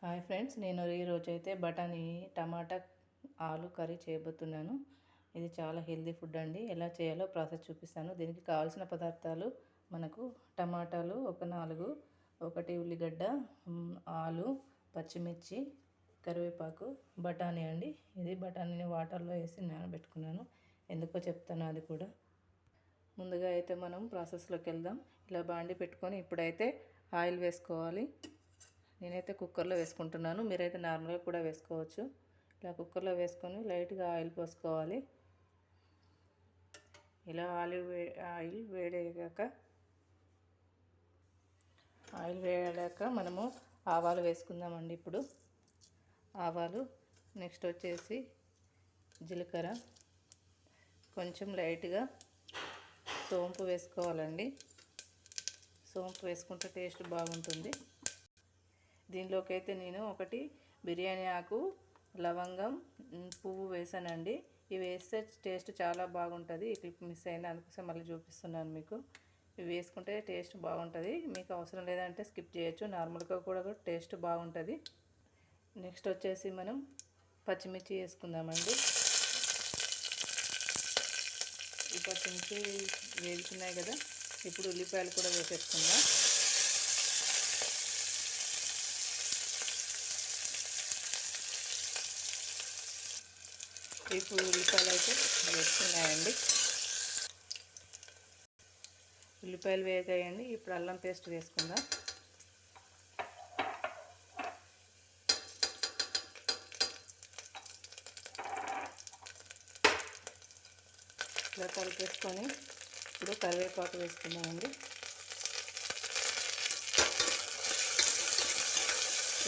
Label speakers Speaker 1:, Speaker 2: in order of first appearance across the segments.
Speaker 1: Hi friends, నేను ఈరోజు అయితే బఠానీ టమాటా ఆలు కర్రీ చేయబోతున్నాను. ఇది చాలా హెల్దీ ఫుడ్ అండి. ఎలా చేయాలో ప్రాసెస్ చూపిస్తాను. దీనికి కావాల్సిన పదార్థాలు మనకు టమాటాలు ఒక 4, ఒకటి ఉల్లిగడ్డ, ఆలు, పచ్చిమిర్చి, కరివేపాకు, బఠానీ అండి. ఇది బఠానీని వాటర్లో వేసి నానబెట్టుకున్నాను. ఎందుకో చెప్తాను అది కూడా. ముందుగా అయితే మనం ప్రాసెస్లోకి వెళ్దాం. ఇలా బాండి పెట్టుకొని ఇప్పుడైతే ఆయిల్ వేసుకోవాలి. నేనైతే కుక్కర్లో వేసుకుంటున్నాను. మీరైతే నార్మల్గా కూడా వేసుకోవచ్చు. ఇలా కుక్కర్లో వేసుకొని లైట్గా ఆయిల్ పోసుకోవాలి. ఇలా ఆయిల్ వేడాక మనము ఆవాలు వేసుకుందామండి. ఇప్పుడు ఆవాలు, నెక్స్ట్ వచ్చేసి జీలకర్ర, కొంచెం లైట్గా సోంపు వేసుకోవాలండి. సోంపు వేసుకుంటే టేస్ట్ బాగుంటుంది. దీనిలోకి అయితే నేను ఒకటి బిర్యానీ ఆకు, లవంగం, పువ్వు వేసానండి. ఇవి వేస్తే టేస్ట్ చాలా బాగుంటుంది. ఈ క్లిప్ మిస్ అయినా అందుకోసం మళ్ళీ చూపిస్తున్నాను మీకు. ఇవి వేసుకుంటే టేస్ట్ బాగుంటుంది. మీకు అవసరం లేదంటే స్కిప్ చేయొచ్చు. నార్మల్గా కూడా టేస్ట్ బాగుంటుంది. నెక్స్ట్ వచ్చేసి మనం పచ్చిమిర్చి వేసుకుందామండి. ఈ పచ్చిమిర్చి వేగుతున్నాయి కదా, ఇప్పుడు ఉల్లిపాయలు కూడా వేసేసుకుందాం. ఇప్పుడు ఉల్లిపాయలు అయితే వేస్తున్నాయండి. ఉల్లిపాయలు వేగాయండి. ఇప్పుడు అల్లం పేస్ట్ వేసుకుందాం. ఇలా కలిపేసుకొని ఇప్పుడు కరివేపాకు వేసుకుందామండి.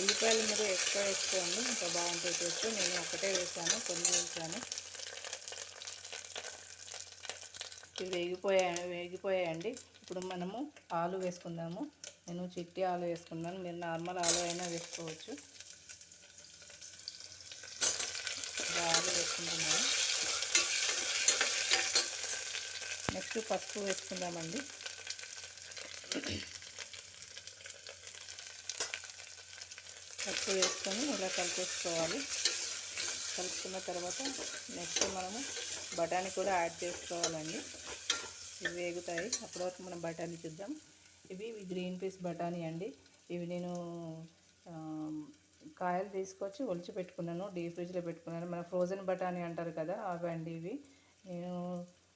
Speaker 1: ఉల్లిపాయలు మీరు ఎక్కువ వేసుకోండి, ఇంకా బాగుంటుంది టేస్ట్. నేను ఒకటే వేసాను, కొన్ని వేసాను. ఇవి వేగిపోయాయండి. ఇప్పుడు మనము ఆలు వేసుకుందాము. నేను చిట్టి ఆలు వేసుకున్నాను. మీరు నార్మల్ ఆలు అయినా వేసుకోవచ్చు. ఆలు వేసుకుంటున్నాను. నెక్స్ట్ పసుపు వేసుకుందామండి. పసుపు వేసుకొని ఇలా కలిపేసుకోవాలి. కలుపుకున్న తర్వాత నెక్స్ట్ మనము బఠానీ కూడా యాడ్ చేసుకోవాలండి. ఇవి వేగుతాయి, అప్పటి వరకు మనం బఠానీ చూద్దాం. ఇవి గ్రీన్ పీస్ బఠానీ అండి. ఇవి నేను కాయలు తీసుకొచ్చి ఒలిచి పెట్టుకున్నాను, డీప్ ఫ్రిడ్జ్లో పెట్టుకున్నాను. మన ఫ్రోజన్ బఠానీ అంటారు కదా, అవండి ఇవి. నేను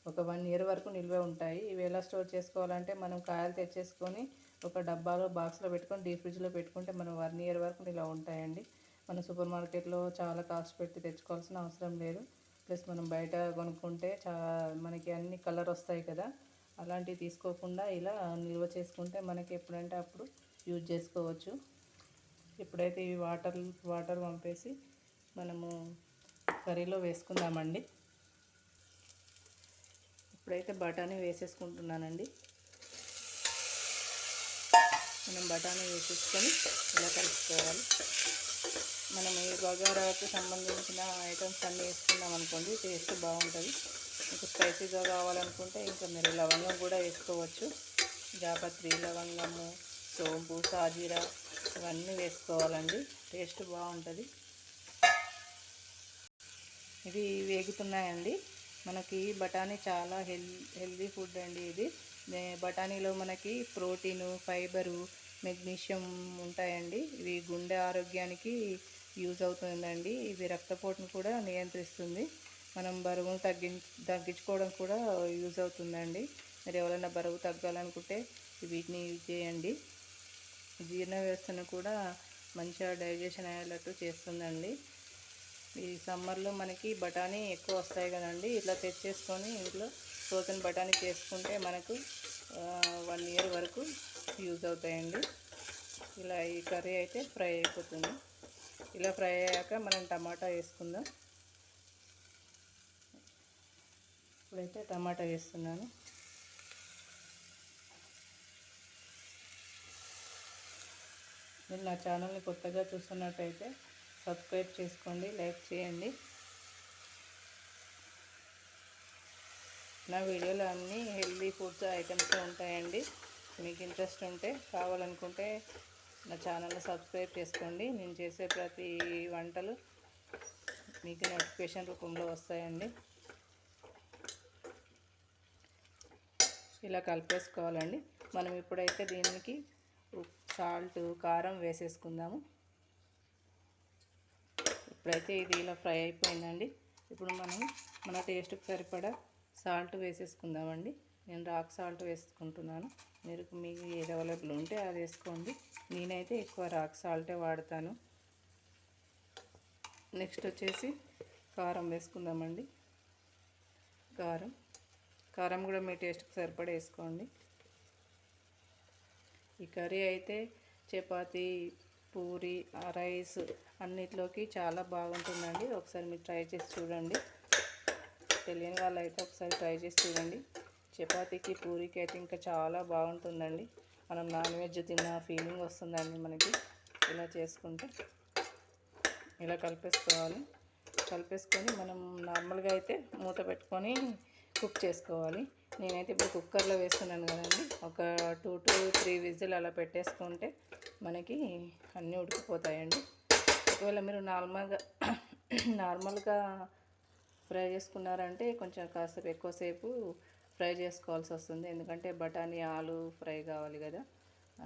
Speaker 1: ఒక 1 year వరకు నిల్వ ఉంటాయి. ఇవి ఎలా స్టోర్ చేసుకోవాలంటే, మనం కాయలు తెచ్చేసుకొని ఒక డబ్బాలో బాక్స్లో పెట్టుకొని డీప్ ఫ్రిడ్జ్లో పెట్టుకుంటే మనం 1 year వరకు ఇలా ఉంటాయండి. మన సూపర్ మార్కెట్లో చాలా కాస్ట్ పెట్టి తెచ్చుకోవాల్సిన అవసరం లేదు. ప్లస్ మనం బయట కొనుక్కుంటే మనకి అన్ని కలర్ వస్తాయి కదా, అలాంటివి తీసుకోకుండా ఇలా నిల్వ చేసుకుంటే మనకి ఎప్పుడంటే అప్పుడు యూజ్ చేసుకోవచ్చు. ఇప్పుడైతే ఇవి వాటర్ పంపేసి మనము కర్రీలో వేసుకుందామండి. ఇప్పుడైతే బఠానీ వేసేసుకుంటున్నానండి. మనం బఠానీ వేసేసుకొని ఇలా కలుపుకోవాలి. మనం ఈ బగారాకు సంబంధించిన ఐటమ్స్ అన్నీ వేసుకున్నాం అనుకోండి, టేస్ట్ బాగుంటుంది. మీకు స్పైసీగా కావాలనుకుంటే ఇంకా మీరు లవంగం కూడా వేసుకోవచ్చు. జాపత్రి, లవంగము, సోంపు, సాజీరా ఇవన్నీ వేసుకోవాలండి, టేస్ట్ బాగుంటుంది. ఇవి వేగుతున్నాయండి. మనకి బఠానీ చాలా హెల్దీ ఫుడ్ అండి. ఇది బఠానీలో మనకి ప్రోటీను, ఫైబరు, మెగ్నీషియం ఉంటాయండి. ఇవి గుండె ఆరోగ్యానికి యూజ్ అవుతుందండి. ఇవి రక్తపోటును కూడా నియంత్రిస్తుంది. మనం బరువును తగ్గించుకోవడం కూడా యూజ్ అవుతుందండి. మీరు ఎవరైనా బరువు తగ్గాలనుకుంటే వీటిని యూజ్ చేయండి. జీర్ణ వ్యవస్థను కూడా మంచిగా డైజెషన్ అయ్యేటట్టు చేస్తుందండి. ఈ సమ్మర్లో మనకి బఠానీ ఎక్కువ వస్తాయి కదండి, ఇట్లా తెచ్చేసుకొని ఇంట్లో ఫ్రోజన్ బఠానీ చేసుకుంటే మనకు 1 year వరకు యూజ్ అవుతాయండి. ఇలా ఈ కర్రీ అయితే ఫ్రై అయిపోతుంది. ఇలా ఫ్రై అయ్యాక మనం టమాటా వేసుకుందాం. ఇప్పుడైతే టమాటా వేస్తున్నాను. మీరు నా ఛానల్ని కొత్తగా చూస్తున్నట్టయితే సబ్స్క్రైబ్ చేసుకోండి, లైక్ చేయండి. నా వీడియోలో అన్నీ హెల్దీ ఫుడ్స్ ఐటమ్స్ ఉంటాయండి. మీకు ఇంట్రెస్ట్ ఉంటే కావాలనుకుంటే నా ఛానల్ని సబ్స్క్రైబ్ చేసుకోండి. నేను చేసే ప్రతి వంటలు మీకు నోటిఫికేషన్ రూపంలో వస్తాయండి. ఇలా కలిపేసుకోవాలండి. మనం ఇప్పుడైతే దీనికి సాల్ట్, కారం వేసేసుకుందాము. ఇప్పుడైతే ఇది ఇలా ఫ్రై అయిపోయిందండి. ఇప్పుడు మనం మన టేస్ట్కి సరిపడా సాల్ట్ వేసేసుకుందామండి. నేను రాక్ సాల్ట్ వేసుకుంటున్నాను. మీకు ఏది అవైలబుల్ ఉంటే అది వేసుకోండి. నేనైతే ఎక్కువ రాక్ సాల్టే వాడతాను. నెక్స్ట్ వచ్చేసి కారం వేసుకుందామండి. కారం కూడా మీ టేస్ట్కి సరిపడా వేసుకోండి. ఈ కర్రీ అయితే చపాతీ, పూరి, రైస్ అన్నిట్లోకి చాలా బాగుంటుందండి. ఒకసారి మీరు ట్రై చేసి చూడండి. తెలియని వాళ్ళు అయితే ఒకసారి ట్రై చేసి చూడండి. చపాతీకి, పూరికి అయితే ఇంకా చాలా బాగుంటుందండి. మనం నాన్ వెజ్ తిన్న ఫీలింగ్ వస్తుందండి మనకి ఇలా చేసుకుంటే. ఇలా కలిపేసుకొని మనం నార్మల్గా అయితే మూత పెట్టుకొని కుక్ చేసుకోవాలి. నేనైతే ఇప్పుడు కుక్కర్లో వేస్తున్నాను కదండి. ఒక 2 to 3 విజిల్ అలా పెట్టేసుకుంటే మనకి అన్నీ ఉడికిపోతాయండి. ఒకవేళ మీరు నార్మల్గా ఫ్రై చేసుకున్నారంటే కొంచెం కాసేపు ఎక్కువసేపు ఫ్రై చేసుకోవాల్సి వస్తుంది. ఎందుకంటే బఠానీ, ఆలు ఫ్రై కావాలి కదా.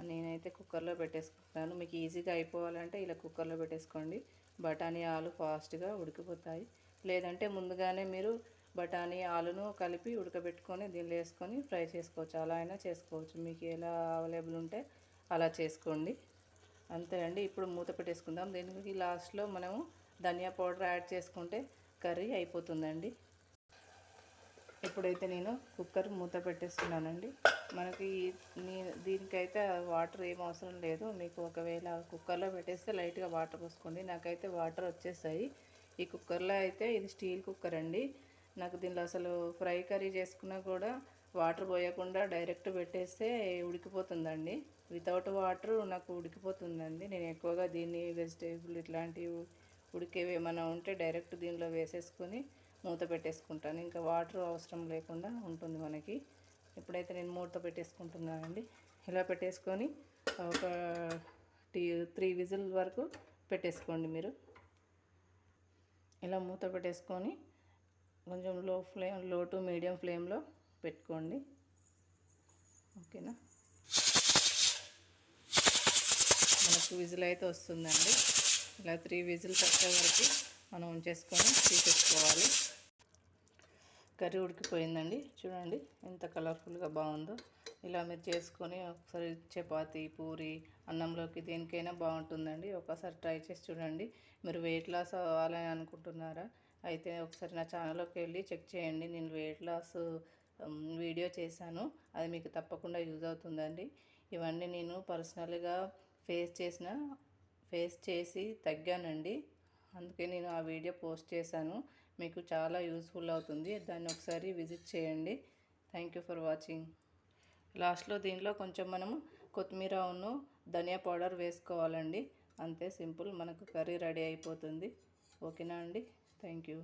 Speaker 1: నేనైతే కుక్కర్లో పెట్టేసుకుంటాను. మీకు ఈజీగా అయిపోవాలంటే ఇలా కుక్కర్లో పెట్టేసుకోండి. బఠానీ, ఆలు ఫాస్ట్గా ఉడికిపోతాయి. లేదంటే ముందుగానే మీరు బఠానీ, ఆలును కలిపి ఉడకబెట్టుకొని దీనిలో వేసుకొని ఫ్రై చేసుకోవచ్చు. అలా అయినా చేసుకోవచ్చు. మీకు ఎలా అవైలబుల్ ఉంటే అలా చేసుకోండి. అంతే అండి. ఇప్పుడు మూత పెట్టేసుకుందాం. దీనికి లాస్ట్లో మనము ధనియా పౌడర్ యాడ్ చేసుకుంటే కర్రీ అయిపోతుందండి. ఇప్పుడైతే నేను కుక్కర్ మూత పెట్టేస్తున్నానండి. మనకి దీనికైతే వాటర్ ఏం అవసరం లేదు. మీకు ఒకవేళ కుక్కర్లో పెట్టేస్తే లైట్గా వాటర్ పోసుకోండి. నాకైతే వాటర్ వచ్చేసాయి. ఈ కుక్కర్లో అయితే ఇది స్టీల్ కుక్కర్ అండి. నాకు దీనిలో అసలు ఫ్రై కర్రీ చేసుకున్నా కూడా వాటర్ పోయకుండా డైరెక్ట్ పెట్టేస్తే ఉడికిపోతుందండి. వితౌట్ వాటర్ నాకు ఉడికిపోతుందండి. నేను ఎక్కువగా దీన్ని వెజిటేబుల్ ఇట్లాంటివి ఉడికేవి ఏమైనా ఉంటే డైరెక్ట్ దీనిలో వేసేసుకొని మూత పెట్టేసుకుంటాను. ఇంకా వాటర్ అవసరం లేకుండా ఉంటుంది మనకి. ఇప్పుడైతే నేను మూత పెట్టేసుకుంటున్నానండి. ఇలా పెట్టేసుకొని ఒక 3 విజిల్ వరకు పెట్టేసుకోండి మీరు. ఇలా మూత పెట్టేసుకొని కొంచెం లో టు మీడియం ఫ్లేమ్లో పెట్టుకోండి. ఓకేనా. మనకు విజిల్ అయితే వస్తుందండి. ఇలా 3 విజిల్స్ వచ్చే వరకు మనం ఉంచేసుకొని తీసేసుకోవాలి. కర్రీ ఉడికిపోయిందండి. చూడండి ఎంత కలర్ఫుల్గా బాగుందో. ఇలా మీరు చేసుకొని ఒకసారి చపాతీ, పూరి, అన్నంలోకి దేనికైనా బాగుంటుందండి. ఒకసారి ట్రై చేసి చూడండి. మీరు వెయిట్ లాస్ అవ్వాలని అనుకుంటున్నారా? అయితే ఒకసారి నా ఛానల్లోకి వెళ్ళి చెక్ చేయండి. నేను వెయిట్ లాస్ వీడియో చేశాను. అది మీకు తప్పకుండా యూజ్ అవుతుందండి. ఇవన్నీ నేను పర్సనల్గా ఫేస్ చేసి తగ్గానండి. అందుకే నేను ఆ వీడియో పోస్ట్ చేశాను. మీకు చాలా యూస్ఫుల్ అవుతుంది. దాన్ని ఒకసారి విజిట్ చేయండి. Thank you for watching. లాస్ట్లో దీనిలో కొంచెం మనము కొత్తిమీరను ధనియా పౌడర్ వేసుకోవాలండి. అంతే సింపుల్. మనకు కర్రీ రెడీ అయిపోతుంది. ఓకేనా అండి. Thank you.